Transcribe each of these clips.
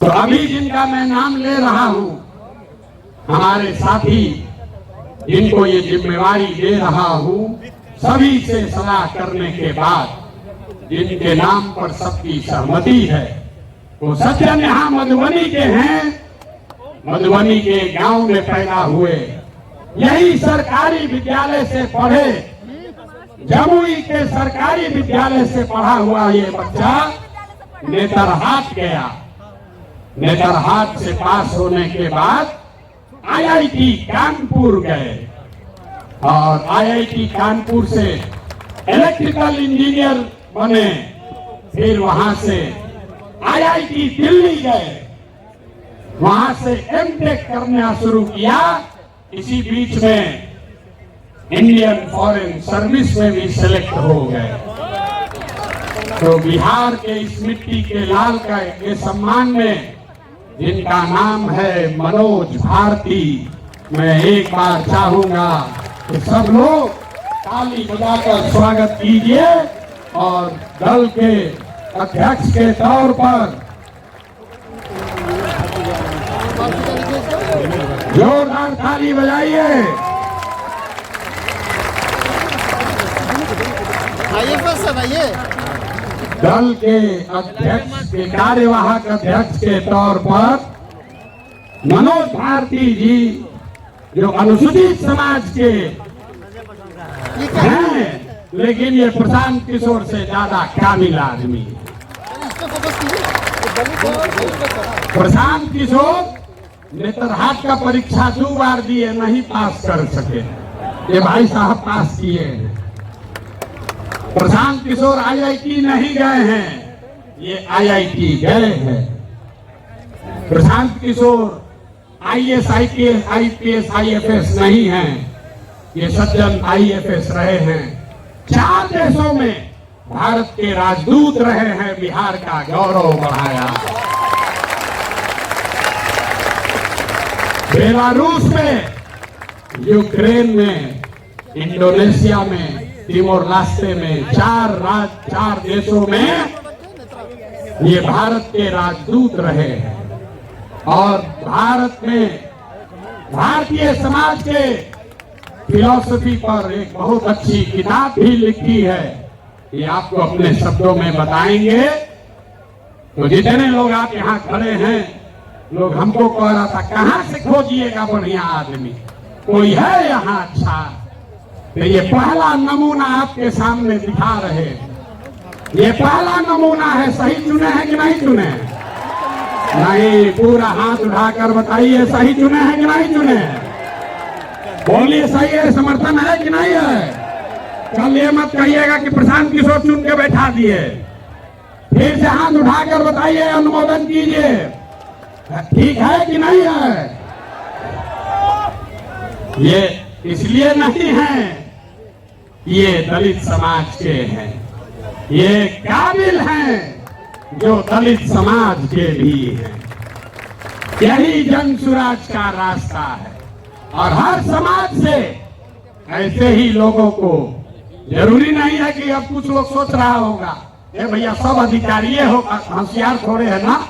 तो अभी जिनका मैं नाम ले रहा हूं, हमारे साथी जिनको ये जिम्मेवारी दे रहा हूं, सभी से सलाह करने के बाद जिनके नाम पर सबकी सहमति है, वो सज्जन यहाँ मधुबनी के हैं, मधुबनी के गांव में पैदा हुए, यही सरकारी विद्यालय से पढ़े, जमुई के सरकारी विद्यालय से पढ़ा हुआ ये बच्चा नेतरहाट गया। नेतरहाट से पास होने के बाद आईआईटी कानपुर गए और आईआईटी कानपुर से इलेक्ट्रिकल इंजीनियर बने। फिर वहां से आईआईटी दिल्ली गए, वहां से एमटेक करना शुरू किया। इसी बीच में इंडियन फॉरेन सर्विस में भी सिलेक्ट हो गए। तो बिहार के इस मिट्टी के लाल का के सम्मान में जिनका नाम है मनोज भारती, मैं एक बार चाहूंगा कि सब लोग ताली बजाकर स्वागत कीजिए और दल के अध्यक्ष के तौर पर जोरदार ताली बजाइए। दल के अध्यक्ष के कार्यवाहक अध्यक्ष के तौर पर मनोज भारती जी, जो अनुसूचित समाज के हैं, लेकिन ये प्रशांत किशोर से ज्यादा काबिल आदमी है। प्रशांत किशोर नेतरहाट का परीक्षा 2 बार दिए, नहीं पास कर सके, ये भाई साहब पास किए हैं। प्रशांत किशोर आईआईटी नहीं गए हैं, ये आईआईटी गए हैं। Prashant Kishor IAS, IPS, IFS नहीं हैं, ये सज्जन आईएफएस रहे हैं। 4 देशों में भारत के राजदूत रहे हैं, बिहार का गौरव बढ़ाया। बेलारूस में, यूक्रेन में, इंडोनेशिया में, तिमोर रास्ते में, 4 देशों में ये भारत के राजदूत रहे हैं। और भारत में भारतीय समाज के फिलॉसफी पर एक बहुत अच्छी किताब भी लिखी है, ये आपको अपने शब्दों में बताएंगे। तो जितने लोग आप यहाँ खड़े हैं, लोग हमको कह रहा था कहाँ से खोजिएगा बढ़िया आदमी, कोई है यहाँ अच्छा? तो ये पहला नमूना आपके सामने दिखा रहे, ये पहला नमूना है। सही चुने हैं कि नहीं चुने? नहीं, पूरा हाथ उठाकर बताइए सही चुने हैं कि नहीं चुने? बोलिए सही है, समर्थन है कि नहीं है? कल ये मत कहिएगा कि प्रशांत किशोर चुन के बैठा दिए। फिर से हाथ उठाकर बताइए, अनुमोदन कीजिए, ठीक है कि नहीं है? ये इसलिए नहीं है, ये दलित समाज के हैं, ये काबिल हैं जो दलित समाज के भी हैं। यही जन सुराज का रास्ता है और हर समाज से ऐसे ही लोगों को, जरूरी नहीं है कि अब कुछ लोग सोच रहा होगा ये भैया सब अधिकारी हो, होशियार थोड़े है ना।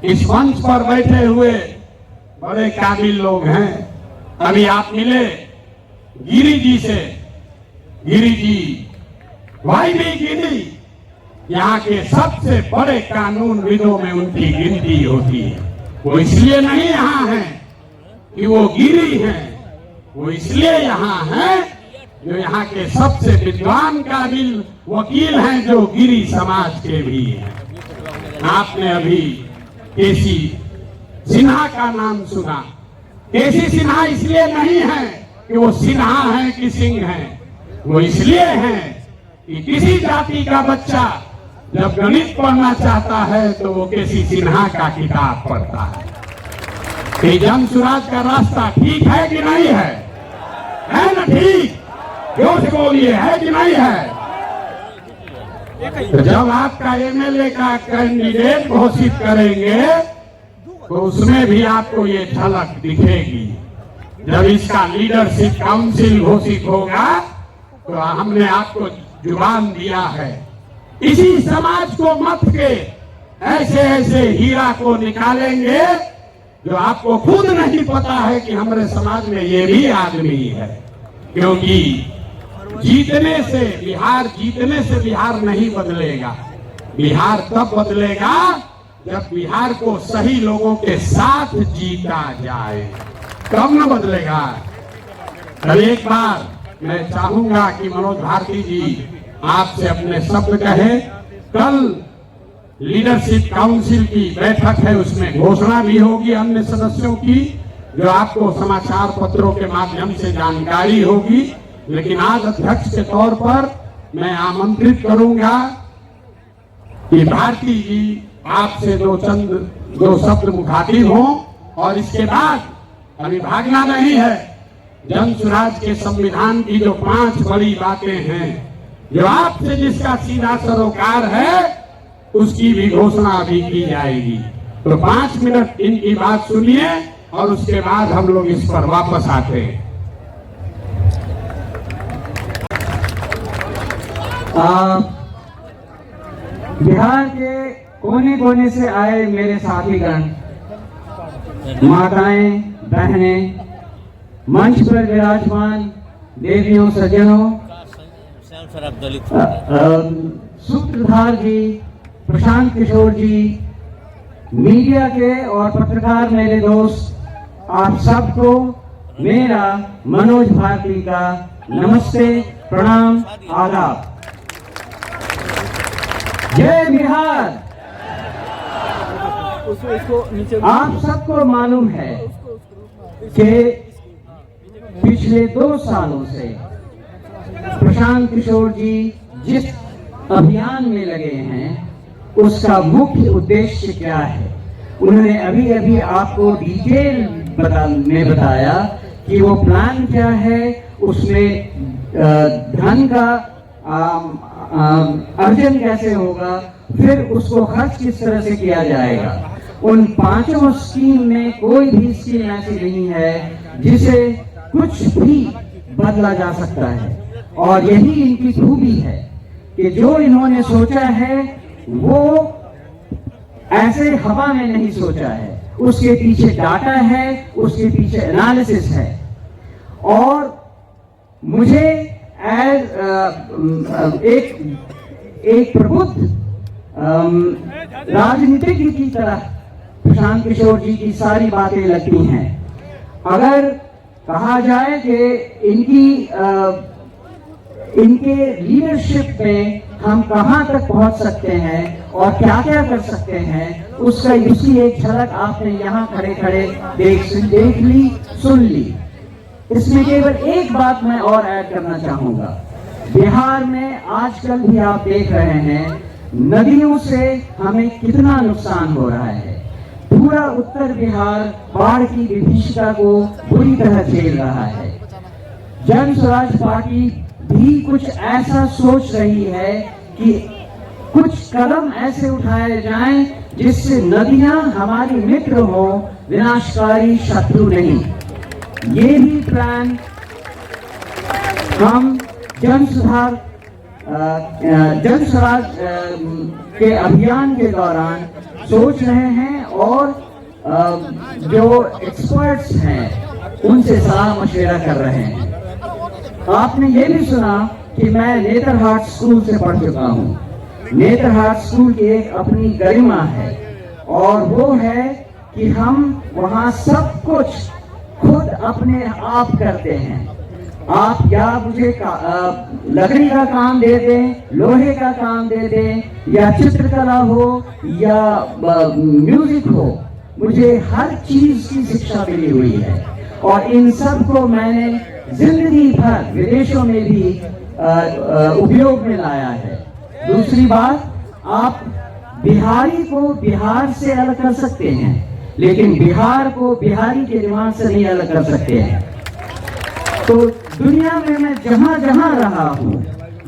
इस मंच पर बैठे हुए बड़े काबिल लोग हैं। अभी आप मिले गिरी जी से, गिरी जी, वाई भी गिरी, यहाँ के सबसे बड़े कानून विदों में उनकी गिनती होती है। वो इसलिए नहीं यहाँ है कि वो गिरी हैं, वो इसलिए यहाँ हैं जो यहाँ के सबसे विद्वान काबिल वकील हैं, जो गिरी समाज के भी हैं। आपने अभी केसी सिन्हा का नाम सुना। केसी सिन्हा इसलिए नहीं है कि वो सिन्हा है कि सिंह है, वो इसलिए है कि किसी जाति का बच्चा जब गणित पढ़ना चाहता है तो वो केसी सिन्हा का किताब पढ़ता है। कि जन सुराज का रास्ता ठीक है कि नहीं है? है ना ठीक? जोर से बोलिए, है कि नहीं है? तो जब आपका एमएलए का कैंडिडेट घोषित करेंगे तो उसमें भी आपको ये झलक दिखेगी। जब इसका लीडरशिप काउंसिल घोषित होगा तो हमने आपको जुबान दिया है, इसी समाज को मत के ऐसे ऐसे हीरा को निकालेंगे जो आपको खुद नहीं पता है कि हमारे समाज में ये भी आदमी है। क्योंकि जीतने से बिहार नहीं बदलेगा। बिहार तब बदलेगा जब बिहार को सही लोगों के साथ जीता जाए, तब न बदलेगा। कल एक बार मैं चाहूंगा कि मनोज भारती जी आपसे अपने शब्द कहे। कल लीडरशिप काउंसिल की बैठक है, उसमें घोषणा भी होगी अन्य सदस्यों की, जो आपको समाचार पत्रों के माध्यम से जानकारी होगी। लेकिन आज अध्यक्ष के तौर पर मैं आमंत्रित करूंगा कि भारती जी आपसे दो शब्द मुखातिब हों, और इसके बाद अभी भागना नहीं है। जन स्वराज के संविधान की जो 5 बड़ी बातें हैं, जो आपसे जिसका सीधा सरोकार है, उसकी भी घोषणा अभी की जाएगी। तो 5 मिनट इनकी बात सुनिए और उसके बाद हम लोग इस पर वापस आते हैं। बिहार के कोने कोने से आए मेरे साथीगण, माताएं, बहनें, मंच पर विराजमान देवियों, सज्जनों, सूत्रधार जी, प्रशांत किशोर जी, मीडिया के और पत्रकार मेरे दोस्त, आप सबको मेरा मनोज भारती का नमस्ते, प्रणाम, आदाब। जय बिहार। आप सबको मालूम है कि पिछले 2 सालों से प्रशांत किशोर जी जिस अभियान में लगे हैं, उसका मुख्य उद्देश्य क्या है। उन्होंने अभी अभी आपको डिटेल में बताया कि वो प्लान क्या है, उसमें धन का अर्जन कैसे होगा, फिर उसको खर्च किस तरह से किया जाएगा। उन 5 स्कीम में कोई भी स्कीम ऐसी नहीं है जिसे कुछ भी बदला जा सकता है। और यही इनकी खूबी है कि जो इन्होंने सोचा है वो ऐसे हवा में नहीं सोचा है, उसके पीछे डाटा है, उसके पीछे एनालिसिस है। और मुझे एक प्रबुद्ध राजनीतिज्ञ की तरह प्रशांत किशोर जी की सारी बातें लगती हैं। अगर कहा जाए कि इनके लीडरशिप में हम कहां तक पहुंच सकते हैं और क्या क्या कर सकते हैं, उसकी एक झलक आपने यहां खड़े खड़े देख ली, सुन ली। इसमें केवल एक बात मैं और ऐड करना चाहूंगा। बिहार में आजकल भी आप देख रहे हैं, नदियों से हमें कितना नुकसान हो रहा है। पूरा उत्तर बिहार बाढ़ की विभीषिका को बुरी तरह झेल रहा है। जन स्वराज पार्टी भी कुछ ऐसा सोच रही है कि कुछ कदम ऐसे उठाए जाएं जिससे नदियां हमारी मित्र हो, विनाशकारी शत्रु नहीं। ये भी प्लान हम जन स्वराज के अभियान के दौरान सोच रहे हैं और जो एक्सपर्ट्स हैं उनसे सलाह मशवरा कर रहे हैं। आपने ये भी सुना कि मैं नेतरहाट स्कूल से पढ़ चुका हूँ। नेतरहाट स्कूल की एक अपनी गरिमा है, और वो है कि हम वहाँ सब कुछ खुद अपने आप करते हैं। आप या मुझे लकड़ी का काम दे दें, लोहे का काम दे दें, या चित्रकला हो या म्यूजिक हो, मुझे हर चीज की शिक्षा मिली हुई है। और इन सब को मैंने जिंदगी भर विदेशों में भी उपयोग में लाया है। दूसरी बात, आप बिहारी को बिहार से अलग कर सकते हैं, लेकिन बिहार को बिहारी के दिमाग से नहीं अलग कर सकते हैं। तो दुनिया में मैं जहां जहां रहा हूं,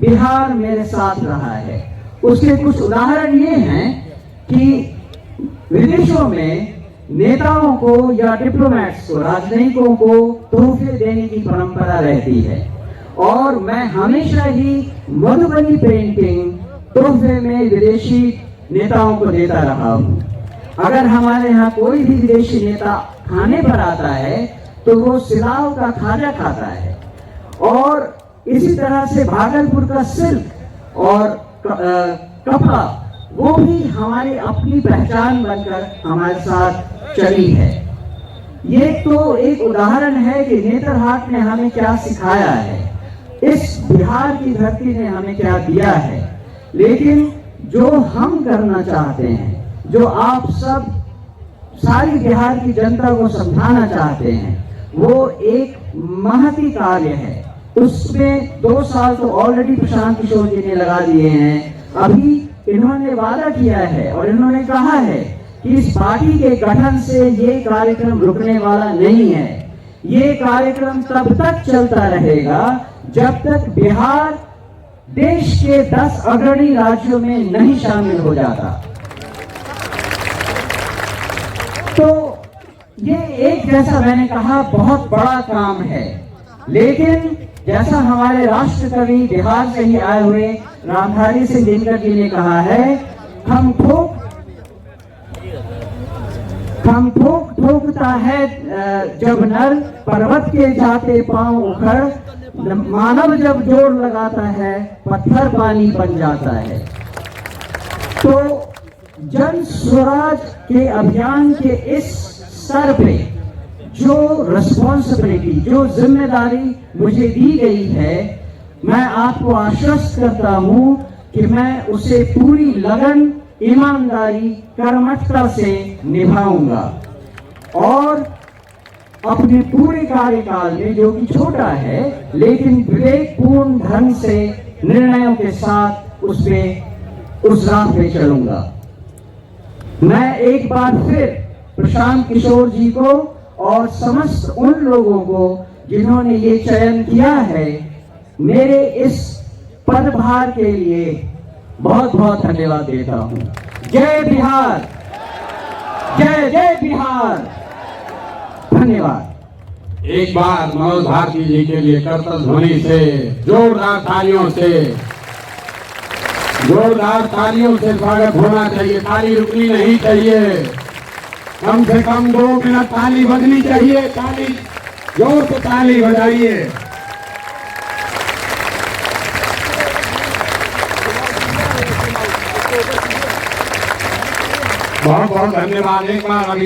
बिहार मेरे साथ रहा है। उसके कुछ उदाहरण ये हैं कि विदेशों में नेताओं को या डिप्लोमेट्स को, राजनयिकों को तोहफे देने की परंपरा रहती है, और मैं हमेशा ही मधुबनी पेंटिंग तोहफे में विदेशी नेताओं को देता रहा हूँ। अगर हमारे यहाँ कोई भी विदेशी नेता खाने पर आता है तो वो सिलाव का खाजा खाता है। और इसी तरह से भागलपुर का सिल्क और कपड़ा वो भी हमारी अपनी पहचान बनकर हमारे साथ चली है। ये तो एक उदाहरण है कि नेतरहाट ने हमें क्या सिखाया है, इस बिहार की धरती ने हमें क्या दिया है। लेकिन जो हम करना चाहते हैं, जो आप सब सारी बिहार की जनता को समझाना चाहते हैं, वो एक महती कार्य है। उसमें 2 साल तो ऑलरेडी प्रशांत किशोर जी ने लगा दिए हैं। अभी इन्होंने वादा किया है और इन्होंने कहा है कि इस पार्टी के गठन से ये कार्यक्रम रुकने वाला नहीं है। ये कार्यक्रम तब तक चलता रहेगा जब तक बिहार देश के 10 अग्रणी राज्यों में नहीं शामिल हो जाता। तो ये एक, जैसा मैंने कहा, बहुत बड़ा काम है। लेकिन जैसा हमारे राष्ट्र कवि बिहार से ही आए हुए रामधारी सिंह दिनकर जी ने कहा है, हम ठोकता है जब नर, पर्वत के जाते पांव उखड़, मानव जब जोर लगाता है पत्थर पानी बन जाता है। तो जन स्वराज के अभियान के इस स्तर पे जो रिस्पॉन्सिबिलिटी, जो जिम्मेदारी मुझे दी गई है, मैं आपको आश्वस्त करता हूं कि मैं उसे पूरी लगन, ईमानदारी, कर्मठता से निभाऊंगा और अपने पूरे कार्यकाल में, जो कि छोटा है लेकिन विवेकपूर्ण ढंग से निर्णयों के साथ उस राह पे चलूंगा। मैं एक बार फिर प्रशांत किशोर जी को और समस्त उन लोगों को जिन्होंने ये चयन किया है, मेरे इस पदभार के लिए बहुत बहुत धन्यवाद देता हूं। जय बिहार, जय जय बिहार, धन्यवाद। एक बार मनोज भारती जी के लिए करतल ध्वनि से, जोरदार तालियों से स्वागत होना चाहिए। ताली रुकनी नहीं चाहिए, कम से कम 2 मिनट ताली बजनी चाहिए। ताली, जोर से ताली बजाइए। बहुत बहुत धन्यवाद। एक बार अभी